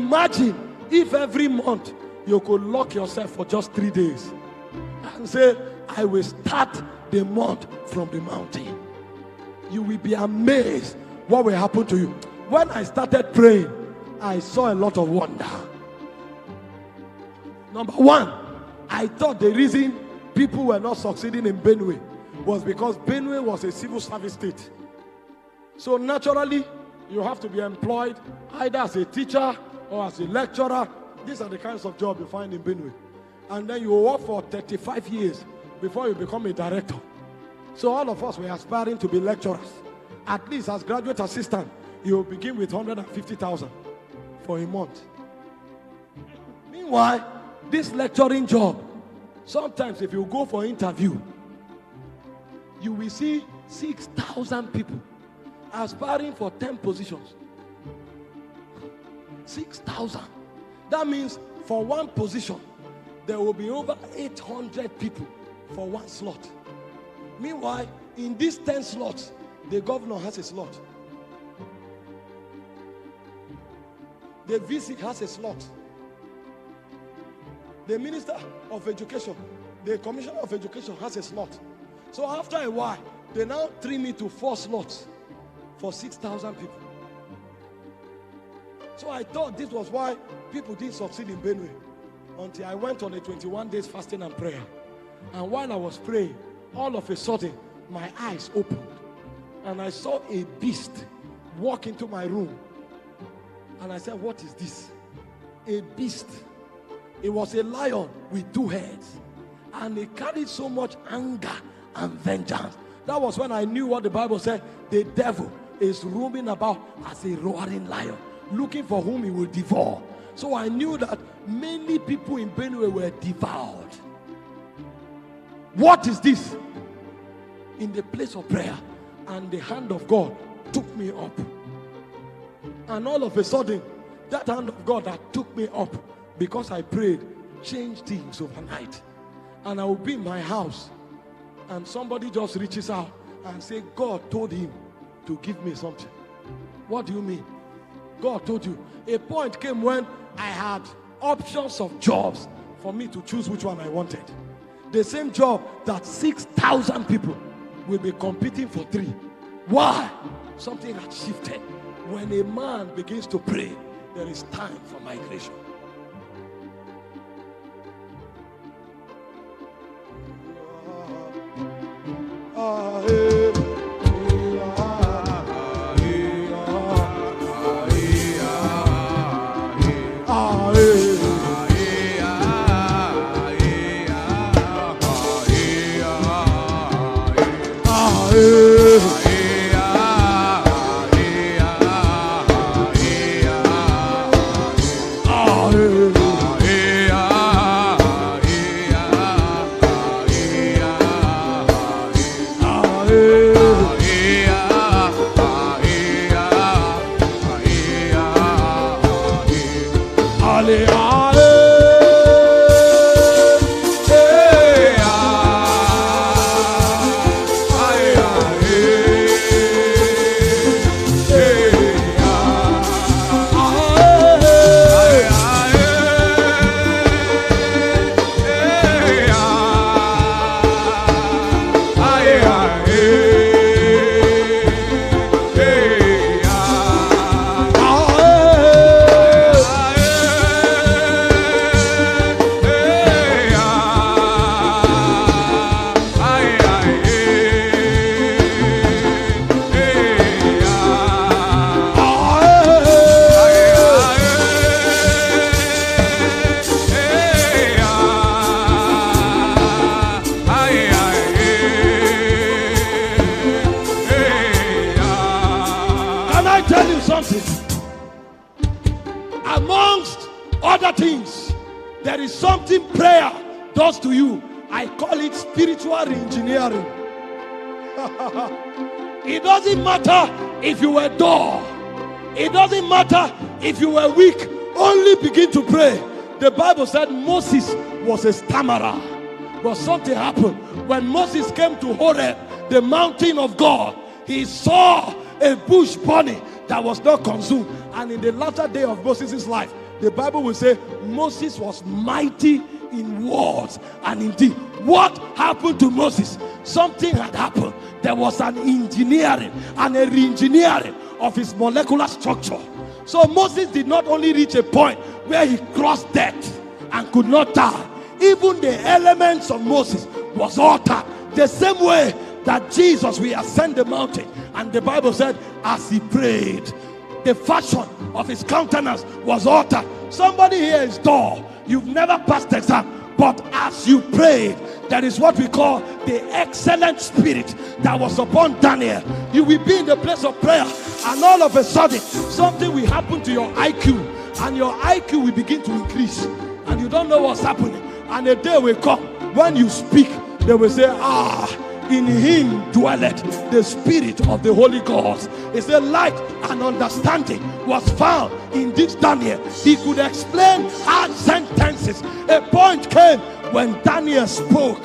Imagine if every month you could lock yourself for just 3 days and say, I will start the month from the mountain. You will be amazed what will happen to you. When I started praying, I saw a lot of wonder. Number one, I thought the reason people were not succeeding in Benue was because Benue was a civil service state. So naturally, you have to be employed either as a teacher or as a lecturer. These are the kinds of jobs you find in Benue. And then you work for 35 years before you become a director. So all of us were aspiring to be lecturers. At least as graduate assistant, you will begin with 150,000 for a month. Meanwhile, this lecturing job, sometimes if you go for interview, you will see 6,000 people aspiring for 10 positions. 6,000. That means for one position, there will be over 800 people for one slot. Meanwhile, in these 10 slots, the governor has a slot. The VC has a slot. The Minister of Education, the Commissioner of Education has a slot. So after a while, they now trim it to 4 slots for 6,000 people. So I thought this was why people didn't succeed in Benue until I went on a 21 days fasting and prayer. And while I was praying, all of a sudden, my eyes opened. And I saw a beast walk into my room. And I said, what is this? A beast. It was a lion with 2 heads. And it carried so much anger and vengeance. That was when I knew what the Bible said. The devil is roaming about as a roaring lion, looking for whom he will devour. So I knew that many people in Benue were devoured. What is this? In the place of prayer, and the hand of God took me up. And all of a sudden, that hand of God that took me up, because I prayed, changed things overnight. And I will be in my house, and somebody just reaches out and say, God told him to give me something. What do you mean? God told you. A point came when I had options of jobs for me to choose which one I wanted. The same job that 6,000 people will be competing for 3. Why? Something had shifted. When a man begins to pray, there is time for migration. Amongst other things, there is something prayer does to you. I call it spiritual engineering. It doesn't matter if you were dull. It doesn't matter if you were weak. Only begin to pray. The Bible said Moses was a stammerer. But something happened. When Moses came to Horeb, the mountain of God, he saw a bush burning that was not consumed. And in the latter day of Moses' life, the Bible will say Moses was mighty in words and in deed. What happened to Moses? Something had happened. There was an engineering and a re-engineering of his molecular structure. So Moses did not only reach a point where he crossed death and could not die. Even the elements of Moses was altered. The same way that Jesus will ascend the mountain, and the Bible said as he prayed, the fashion of his countenance was altered. Somebody here is dull. You've never passed the exam, but as you prayed, there is what we call the excellent spirit that was upon Daniel. You will be in the place of prayer, and all of a sudden something will happen to your IQ, and your IQ will begin to increase, and you don't know what's happening. And a day will come when you speak, they will say, in him dwelleth the spirit of the Holy Ghost. It's a light and understanding was found in this Daniel. He could explain hard sentences. A point came when Daniel spoke.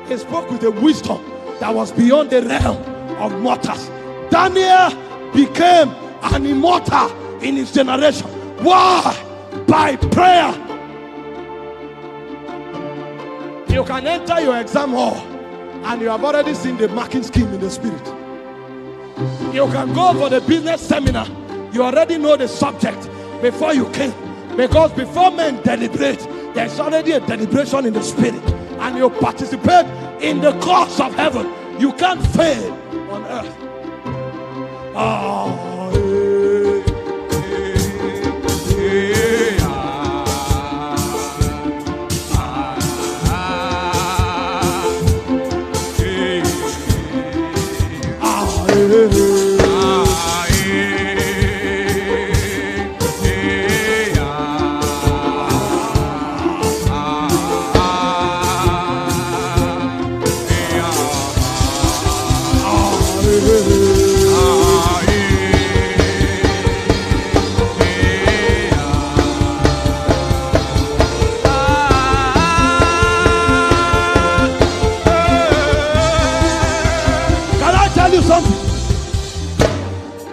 He spoke with a wisdom that was beyond the realm of mortals. Daniel became an immortal in his generation. Why? By prayer. You can enter your exam hall and you have already seen the marking scheme in the spirit. You can go for the business seminar. You already know the subject before you came. Because before men deliberate, there's already a deliberation in the spirit. And you participate in the course of heaven. You can't fail on earth.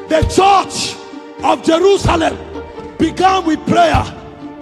The church of Jerusalem began with prayer,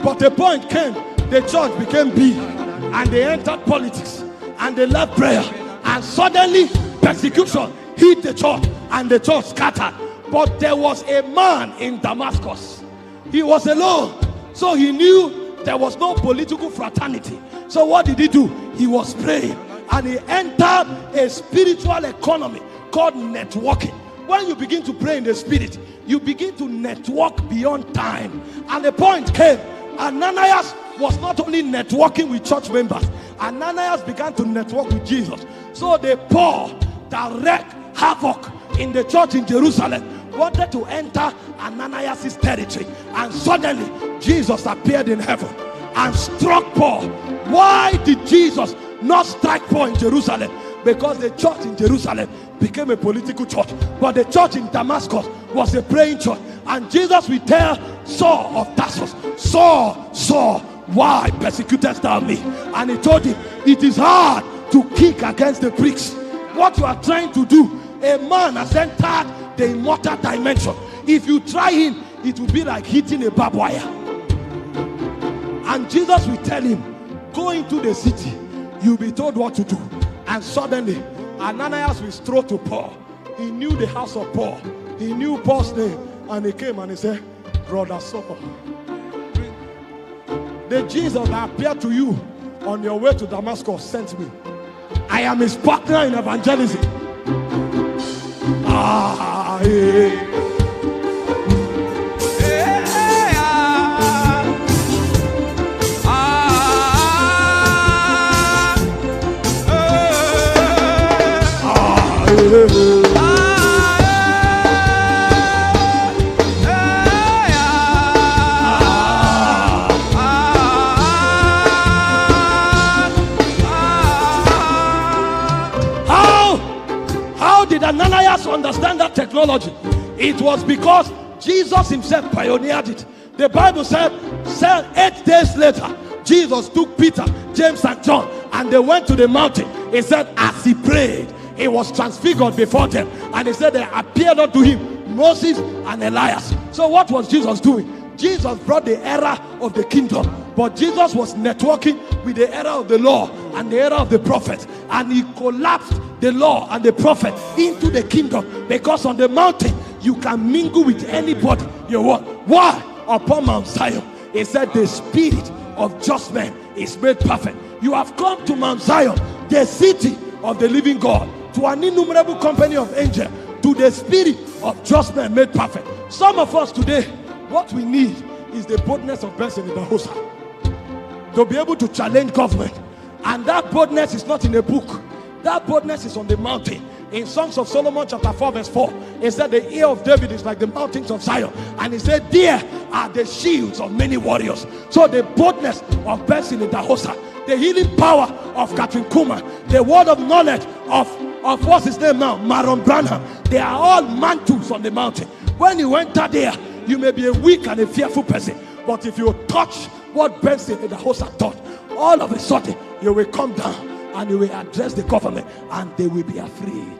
but the point came, the church became big, and they entered politics, and they left prayer, and suddenly persecution hit the church, and the church scattered. But there was a man in Damascus. He was alone, so he knew there was no political fraternity. So what did he do? He was praying, and he entered a spiritual economy called networking. When you begin to pray in the spirit, you begin to network beyond time. And the point came, Ananias was not only networking with church members, Ananias began to network with Jesus. So they poured direct havoc in the church in Jerusalem, wanted to enter Ananias' territory, and suddenly Jesus appeared in heaven and struck Paul. Why did Jesus not strike Paul in Jerusalem? Because the church in Jerusalem became a political church, but the church in Damascus was a praying church. And Jesus will tell Saul of Tarsus, Saul, Saul, why persecutest thou me? And he told him, it is hard to kick against the pricks. What you are trying to do, a man has entered the immortal dimension. If you try him, it will be like hitting a barbed wire. And Jesus will tell him, go into the city, you'll be told what to do. And suddenly Ananias will stroll to Paul. He knew the house of Paul, he knew Paul's name, and he came and he said, brother Saul, the Jesus that appeared to you on your way to Damascus sent me. I am his partner in evangelism. How did Ananias understand that technology? It was because Jesus himself pioneered it. The Bible said 8 days later, Jesus took Peter, James and John, and they went to the mountain. He said as he prayed, he was transfigured before them, and he said there appeared unto him Moses and Elias. So what was Jesus doing? Jesus brought the era of the kingdom, but Jesus was networking with the era of the law and the era of the prophet, and he collapsed the law and the prophet into the kingdom, because on the mountain you can mingle with anybody you want. Why? Upon Mount Zion, he said the spirit of just men is made perfect. You have come to Mount Zion, the city of the living God, to an innumerable company of angels, to the spirit of just men made perfect. Some of us today, what we need is the boldness of Benson in the Hosa, to be able to challenge government. And that boldness is not in a book. That boldness is on the mountain. In Songs of Solomon chapter 4 verse 4, it said the ear of David is like the mountains of Zion, and he said there are the shields of many warriors. So the boldness of Benson in the Hosa, the healing power of Catherine Kuma, the word of knowledge of what's his name now, Maron Branham, they are all mantles on the mountain. When you enter there, you may be a weak and a fearful person, but if you touch what Benson in the Hosa taught, all of a sudden you will come down and you will address the government, and they will be afraid.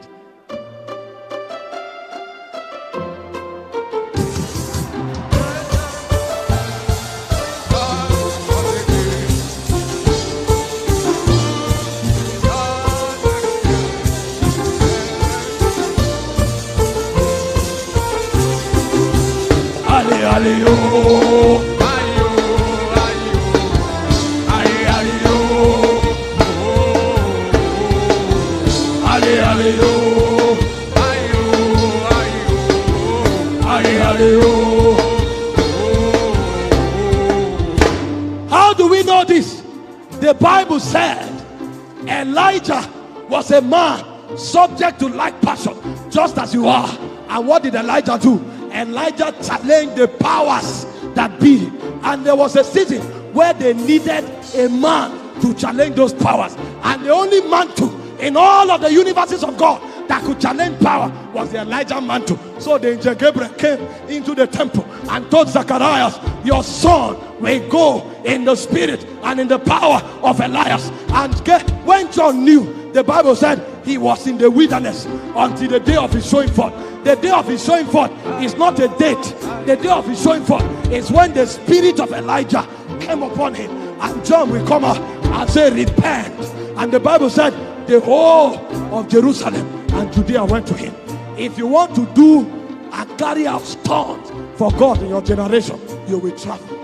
How do we know this? The Bible said Elijah was a man subject to like passion, just as you are. And what did Elijah do? Elijah challenged the powers that be, and there was a season where they needed a man to challenge those powers, and the only mantle in all of the universes of God that could challenge power was the Elijah mantle. So the angel Gabriel came into the temple and told Zacharias, your son will go in the spirit and in the power of Elias. And when John knew, the Bible said he was in the wilderness until the day of his showing forth. The day of his showing forth is not a date. The day of his showing forth is when the spirit of Elijah came upon him, and John will come out and say, repent. And the Bible said the whole of Jerusalem and Judea went to him. If you want to do and carry out stunts for God in your generation, you will travel.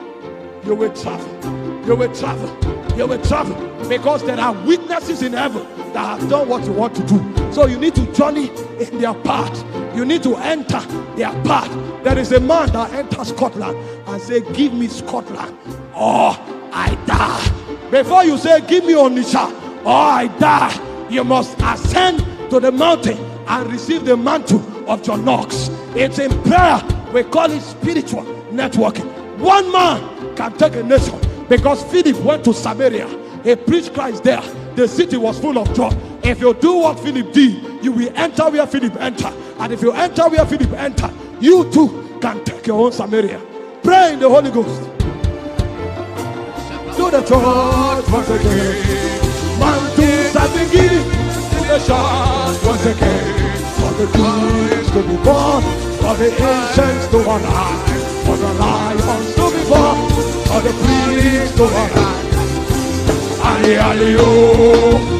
You will travel. You will travel. You will travel, because there are witnesses in heaven that have done what you want to do. So you need to journey in their path. You need to enter their path. There is a man that enters Scotland and say, give me Scotland or I die. Before you say, give me Onitsha or I die, you must ascend to the mountain and receive the mantle of John Knox. It's in prayer. We call it spiritual networking. One man can take a nation, because Philip went to Samaria. He preached Christ there. The city was full of joy. If you do what Philip did, you will enter where Philip entered. And if you enter where Philip entered, you too can take your own Samaria. Pray in the Holy Ghost. To the church once again. Mantles have been given to the church once again. For the kings to be born, for the ancients to arise, for the lions to be born, for the priests to arise. Ali, ali, oh.